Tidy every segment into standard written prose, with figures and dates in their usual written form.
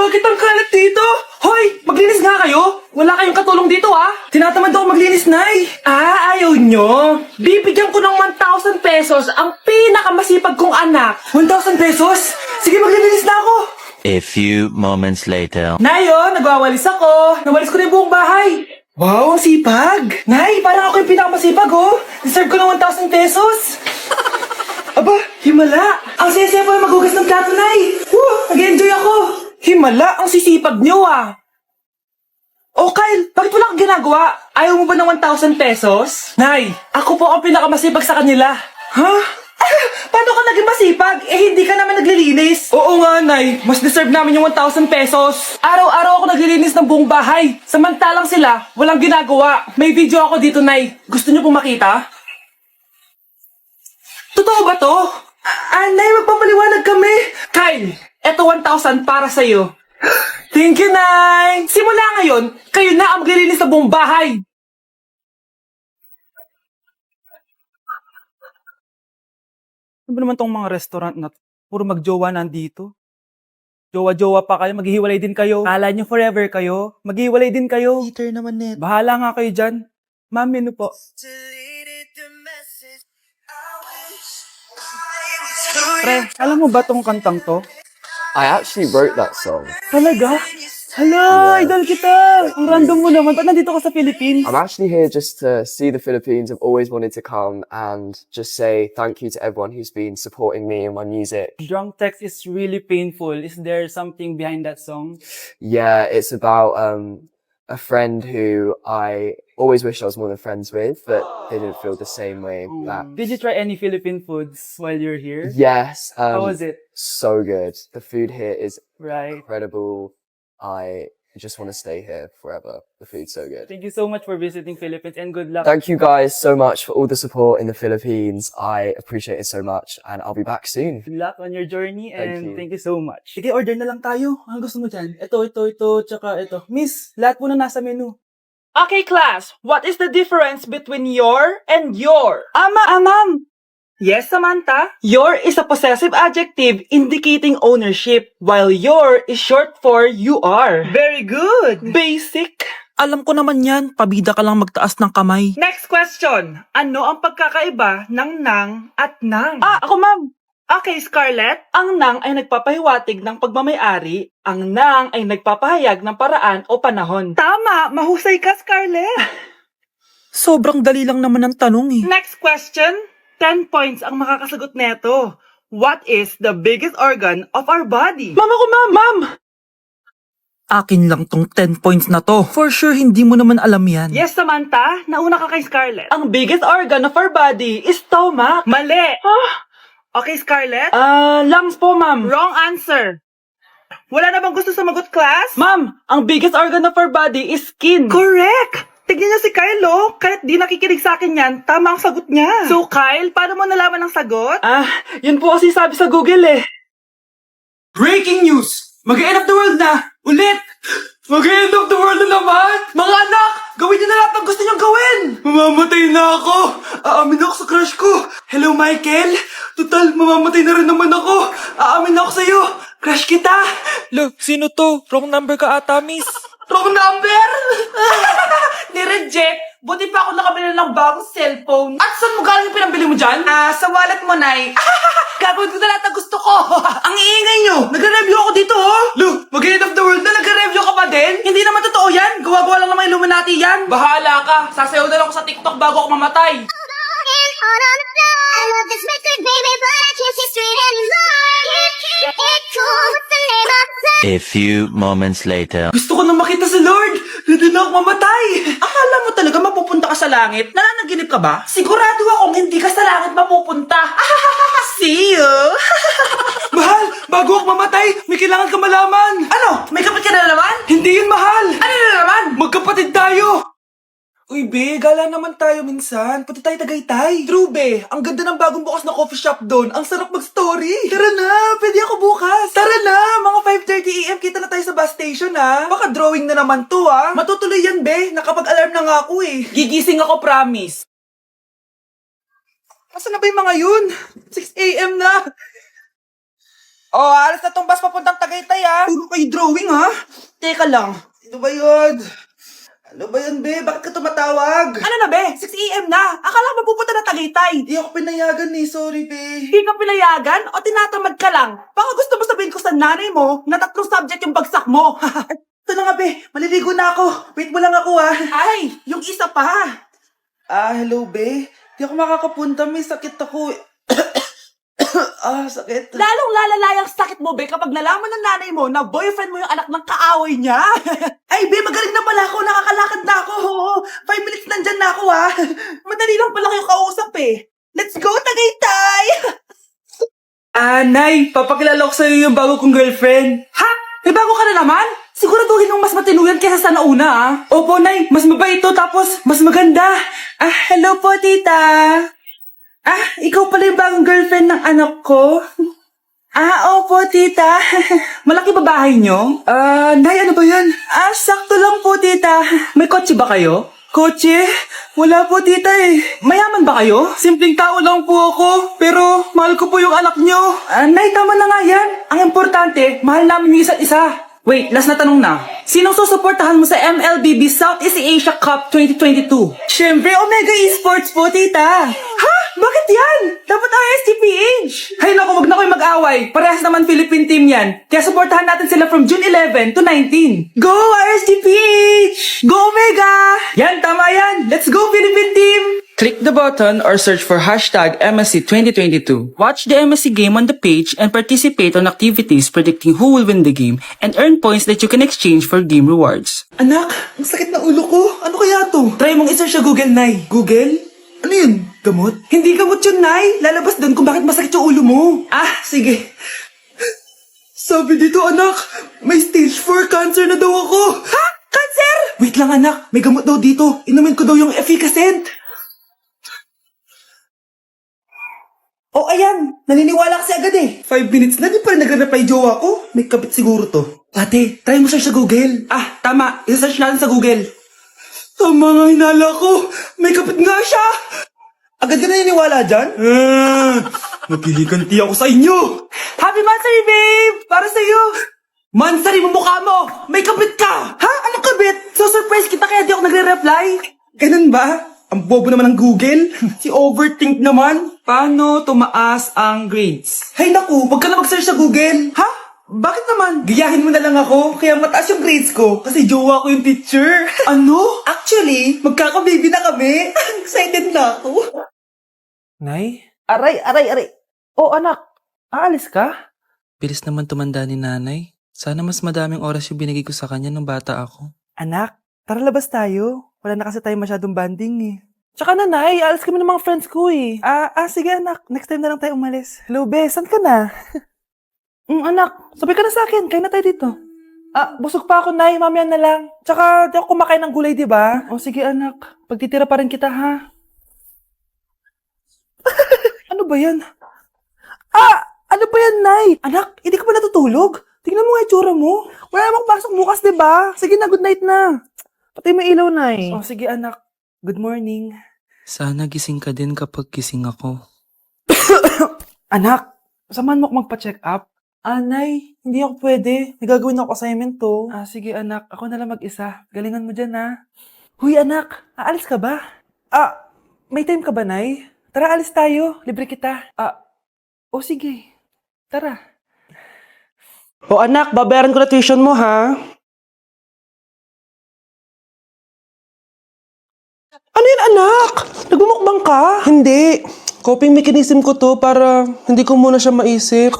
Bakit ang kalat dito? Hoy, maglinis nga kayo. Wala kayong katulong dito ah. Tinatamad ako maglinis, Nay. Ayaw nyo. Bibigyan ko ng 1,000 pesos ang pinakamasipag kong anak. 1,000 pesos? Sige, maglinis na ako. A few moments later. Nay, nagwawalis ako. Nawalis ko na yung buong bahay. Wow, ang sipag. Nay, parang ako yung pinakamasipag Deserve ko ng 1,000 pesos. Aba, himala. Ang saya-saya pa maghugas ng plato, Nay. Nag-enjoy ako. Himala, ang sisipag nyo Oh, Kyle, bakit wala kang ginagawa? Ayaw mo ba ng 1,000 pesos? Nay, ako po ang pinakamasipag sa kanila. Ha? Paano ka naging masipag? Hindi ka naman naglilinis. Oo nga, Nay. Mas deserve namin yung 1,000 pesos. Araw-araw ako naglilinis ng buong bahay. Samantalang sila, walang ginagawa. May video ako dito, Nay. Gusto niyo pong makita? Totoo ba to? Nay, magpapaliwanag kami. Kyle, eto 1,000 para sa'yo. Thank you, Nay. Simula ngayon, kayo na ang maglilinis sa buong bahay. Ano ba naman tong mga restaurant na to? Puro magjowa nandito. Jowa-jowa pa kayo, maghihiwalay din kayo. Kala nyo forever kayo, maghihiwalay din kayo. Peter naman net. Bahala nga kayo dyan. Ma'am, menu po. Pre, alam mo ba tong kantang to? I actually wrote that song. Talaga? Hala, idol kita! Ang random mo naman. Ba't nandito ka sa Philippines? I'm actually here just to see the Philippines. I've always wanted to come and just say thank you to everyone who's been supporting me and my music. Drunk text is really painful. Is there something behind that song? Yeah, it's about a friend who I always wished I was more than friends with, but they didn't feel the same way back. Did you try any Philippine foods while you're here? Yes. How was it? So good. The food here is Right. incredible. I just want to stay here forever. The food's so good. Thank you so much for visiting Philippines and good luck. Thank you guys so much for all the support in the Philippines. I appreciate it so much and I'll be back soon. Good luck on your journey and Thank you. thank you so much. Sige, order na lang tayo. Ano gusto mo dyan? Ito, tsaka ito. Miss, lahat po na nasa menu. Okay, class. What is the difference between your and your? Ma'am. Yes, Samantha. Your is a possessive adjective indicating ownership, while your is short for you are. Very good. Basic. Alam ko naman yan, pabida ka lang magtaas ng kamay. Next question. Ano ang pagkakaiba ng nang at nang? Ako ma'am. Okay, Scarlett. Ang nang ay nagpapahiwatig ng pagmamayari. Ang nang ay nagpapahayag ng paraan o panahon. Tama! Mahusay ka, Scarlett! Sobrang dali lang naman ang tanong eh. Next question. 10 points ang makakasagot neto. What is the biggest organ of our body? Ma'am ako, ma'am! Akin lang tong 10 points na to. For sure, hindi mo naman alam yan. Yes, Samantha. Nauna ka kay Scarlett. Ang biggest organ of our body is stomach. Mali. Okay, Scarlett. Lungs po, ma'am. Wrong answer. Wala na bang gusto sumagot, class? Ma'am, ang biggest organ of our body is skin. Correct. Tignan niyo si Kyle, kahit di nakikinig sa akin yan, tama ang sagot niya. So, Kyle, paano mo nalaman ang sagot? Yun po kasi sabi sa Google Breaking news! Mag-end of the world na! Ulit! Mag-end of the world na naman! Mga anak! Gawin niyo na lahat ng gusto niyong gawin! Mamamatay na ako! Aamin ako sa crush ko! Hello, Michael! Total, mamamatay na rin naman ako! Aamin ako sa'yo! Crush kita! Lo, sino to? Wrong number ka ata, miss. Wrong number! Ni-reject. Buti pa ako nakabili ng bagong cellphone. At saan mo galing yung pinambili mo dyan? Sa wallet mo, Nay. Gagawin ko na lahat ng gusto ko. Ang iingay nyo. Nagre-review ako dito, Lu, mag-end of the world na nagre-review ka pa din? Hindi naman totoo yan. Gawa-gawa lang naman Illuminati yan. Bahala ka. Sasayaw na lang ako sa TikTok bago ako mamatay. I love this record, baby, but I can't see straight anymore. It cool, what's the name of the A few moments later. Gusto ko na makita si Lord. Hindi na ako mamatay. Akala mo talaga mapupunta ka sa langit? Nananaginip ka ba? Sigurado akong hindi ka sa langit mapupunta. See you. Mahal, bago ako mamatay, may kailangan ka malaman. Ano? May kapatid ka na naman? Hindi yun, mahal. Ano na naman? Magkapatid tayo. Uy, be, gala naman tayo minsan. Punta tayo Tagaytay. True, be. Ang ganda ng bagong bukas na coffee shop doon. Ang sarap mag-story. Tara na, pwede ako bukas. Tara na, mga 5:30 AM kita na tayo sa bus station, ha. Baka drawing na naman to, ha. Matutuloy yan, be. Nakapag-alarm na nga ako, eh. Gigising ako, promise. Asan na ba yung mga yun? 6 AM na. Oh, alas na tong bus papuntang Tagaytay, ah. Puro kayo drawing, ha? Teka lang. Ano ba yun? Ano ba yun, be? Bakit ka tumatawag? Ano na, be? 6 a.m. na. Akala ko mapupunta na Tagaytay. Di ako pinayagan, eh. Sorry, be. Hindi ka pinayagan o tinatamad ka lang? Baka gusto mo sabihin ko sa nanay mo na 3 subject yung bagsak mo. Ito na nga, be. Maliligo na ako. Wait mo lang ako, ah. Ay, yung isa pa. Hello, be. Di ako makakapunta. May sakit ako. Sakit. Lalong lalala yung sakit mo, be, kapag nalaman ng nanay mo na boyfriend mo yung anak ng kaaway niya. Ay, be, magaling na pala ako. Nakakalakad na ako. 5 minutes nandyan na ako, ha. Madali lang pala kayo kausap, eh. Let's go, Tagaytay! Nay, papakilala ko sa'yo yung bago kong girlfriend. Ha? May bago ka na naman? Siguraduhin mong mas matino yan kesa sa nauna, ah. Opo, Nay. Mas mabait ito, tapos mas maganda. Hello po, tita. Ikaw pala yung bagong girlfriend ng anak ko? Opo, tita. Malaki ba bahay nyo? Nay, ano ba yan? Sakto lang po, tita. May kotse ba kayo? Kotse? Wala po, tita, eh. Mayaman ba kayo? Simpleng tao lang po ako, pero mahal ko po yung anak nyo. Nay, tama na nga yan. Ang importante, mahal namin yung isa't isa. Wait, last na tanong na. Sinong susuportahan mo sa MLBB Southeast Asia Cup 2022? Siyempre, Omega Esports po, tita. Ha? Bakit yan? Dapat RSGPH. Hay naku, wag na kayo mag-away. Parehas naman Philippine team yan. Kaya supportahan natin sila from June 11 to 19. Go RSGPH! Go Omega! Yan, tama yan. Let's go Philippine team! Click the button or search for hashtag MSC 2022. Watch the MSC game on the page and participate on activities predicting who will win the game and earn points that you can exchange for game rewards. Anak, ang sakit na ulo ko. Ano kaya to? Try mong isearch sa Google, Nay. Google? Ano yun? Gamot? Hindi gamot yun, Nay. Lalabas doon kung bakit masakit yung ulo mo. Sige. Sabi dito, anak, may stage 4 cancer na daw ako. Ha? Cancer? Wait lang, anak. May gamot daw dito. Inumin ko daw yung efficacent. Oh, ayan. Naniniwala kasi agad eh. 5 minutes na, di pa rin nagre-reply jowa ko. May kabit siguro to. Ate, try mo search sa Google. Tama. I-search natin sa Google. Tama nga hinala ko. May kapit nga siya. Agad ka naniniwala dyan? Napiliganti ako sa inyo. Happy Mansari, babe! Para sa'yo. Mansari mo mukha mo. May kapit ka. Ha? Anong kabit? So surprise kita kaya di ako nagre-reply. Ganun ba? Ang bobo naman ng Google. Si overthink naman. Paano tumaas ang grades? Hay naku, wag ka na mag-search sa Google. Ha? Bakit naman? Gayahin mo na lang ako, kaya mataas yung grades ko. Kasi jowa ko yung teacher. Ano? Actually, magkaka-baby na kami. Excited na ako. Nay, Aray. Oh, anak. Aalis ka? bilis naman tumanda ni nanay. Sana mas madaming oras yung binigay ko sa kanya nung bata ako. Anak, tara labas tayo. Wala na kasi tayo masyadong banding eh. Tsaka nanay, alas kami ng mga friends ko eh. Sige anak, next time na lang tayo umalis. Hello, be, saan ka na? Anak, sabi ka na sa akin, kain na tayo dito. Busog pa ako, nay, mamaya na lang. Tsaka, di ako kumakain ng gulay, di ba? O sige anak, pagtitira pa rin kita, ha? Ano ba yan? Ano ba yan, nay? Anak, hindi ka ba natutulog? Tingnan mo nga itsura mo. Wala namang pasok bukas, di ba? Sige na, good night na. Patay mo ilaw, nay. O sige anak, good morning. Sana gising ka din kapag gising ako. Anak, samahan mo ako magpa-check up? Nay, hindi ako pwede. May gagawin ako assignment to. Sige anak, ako na lang mag-isa. Galingan mo dyan, ha? Huy anak, aalis ka ba? May time ka ba, nay? Tara, alis tayo. Libre kita. Sige. Tara. O anak, babayaran ko na tuition mo, ha? Ano yan, anak? Nagmumukbang ka? Hindi. Coping mechanism ko to para hindi ko muna siya maisip.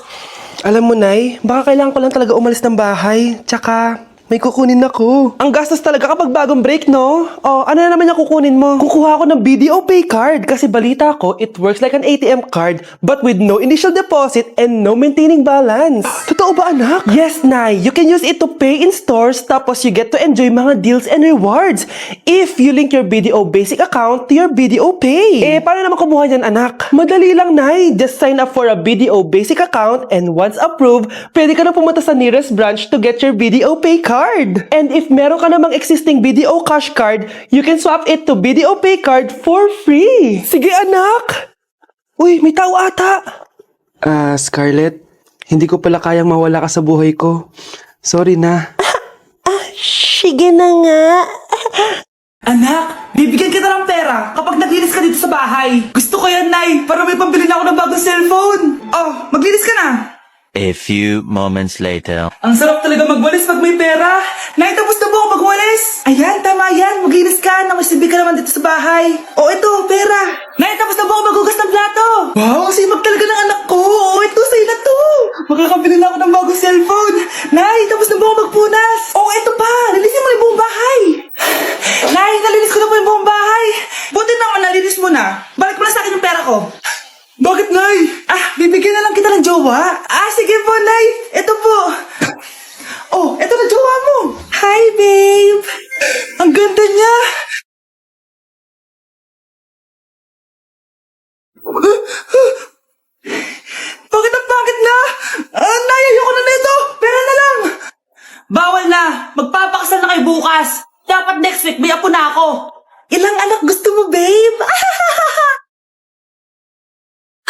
Alam mo, Nay, baka kailangan ko lang talaga umalis ng bahay. Tsaka, may kukunin ako. Ang gastos talaga kapag bagong break, no? Ano na naman yung kukunin mo? Kukuha ako ng BDO Pay card kasi balita ko, it works like an ATM card but with no initial deposit and no maintaining balance. Totoo ba, anak? Yes, Nay. You can use it to pay in stores tapos you get to enjoy mga deals and rewards if you link your BDO Basic account to your BDO Pay. Paano naman kumuha yan, anak? Madali lang, Nay. Just sign up for a BDO Basic account and once approved, pwede ka na pumunta sa nearest branch to get your BDO Pay card. And if meron ka namang existing BDO Cash card, you can swap it to BDO Pay card for free. Sige, anak. Uy, may tao ata. Scarlett, Hindi ko pala kayang mawala ka sa buhay ko. Sorry na. Sige na nga. Anak, bibigyan kita ng pera kapag naglinis ka dito sa bahay. Gusto ko yan, Nay, para may pambili na ako ng bagong cellphone. Oh, maglinis ka na. A few moments later. Ang sarap talaga magwalis pag may pera. Nay, tapos na po ako magwalis. Ayan, tama yan. Maglinis ka. Nakasibi ka naman dito sa bahay. O, ito, pera. Nay, tapos na po ako maghugas ng plato. Wow, ang sipag talaga ng anak ko. O, ito, sa'yo na to. Makakabili na ako ng bagong cellphone. Nay, tapos na po ako magpunas. O, ito pa. Linisin mo na yung buong bahay. Nay, nalinis ko na po yung buong bahay. Buti naman, nalinis mo na. Balik mo na sa akin yung pera ko. Bakit, Nay? Bibigyan na lang kita ng jowa. Sige po, Nay. Ito po. Oh, ito na jowa mo. Hi, babe. Ang ganda niya. Bakit ang pangit na? Nay, ayoko na nito. Pera na lang. Bawal na. Magpapakasal na kayo bukas. Dapat next week may apo na ako. Ilang anak gusto mo, babe?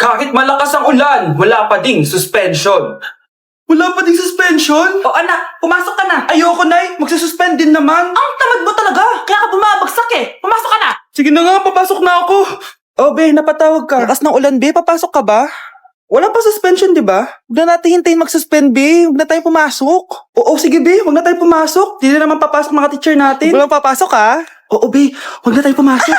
Kahit malakas ang ulan, wala pa ding suspension. Wala pa ding suspension? O anak, pumasok ka na. Ayoko, Nay. Magsususpend din naman. Ang tamad mo talaga, kaya ka bumabagsak eh. Pumasok ka na. Sige na nga, papasok na ako. Oh, be, napatawag ka. Lakas ng ulan, be. Papasok ka ba? Wala pa suspension, di ba? Huwag na natin hintayin mag-suspend, be. Huwag na tayo pumasok. Oo, sige, be. Huwag na tayo pumasok. Di na naman papasok mga teacher natin. Walang papasok, ha? Oo, be. Huwag na tayo pumasok.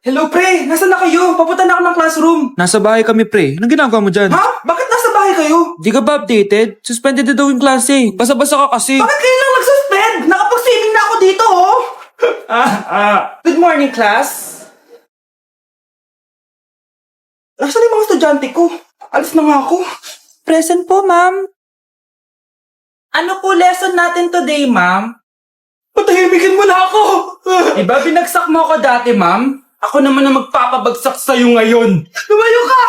Hello, pre. Nasaan na kayo? Papunta na ako ng classroom. Nasa bahay kami, pre. Anong ginagawa mo dyan? Ha? Bakit nasa bahay kayo? Di ka ba updated? Suspended na daw yung klase. Basa-basa ka kasi. Bakit kayo lang nag-suspend? Nakapag-swimming na ako dito, oh. Good morning, class. Nasaan yung mga estudyante ko? Alis na nga ako. Present po, ma'am. Ano po lesson natin today, ma'am? Patahimikin mo na ako! Diba binagsak mo ako dati, ma'am? Ako naman ang magpapabagsak sa'yo ngayon. Lumayo ka!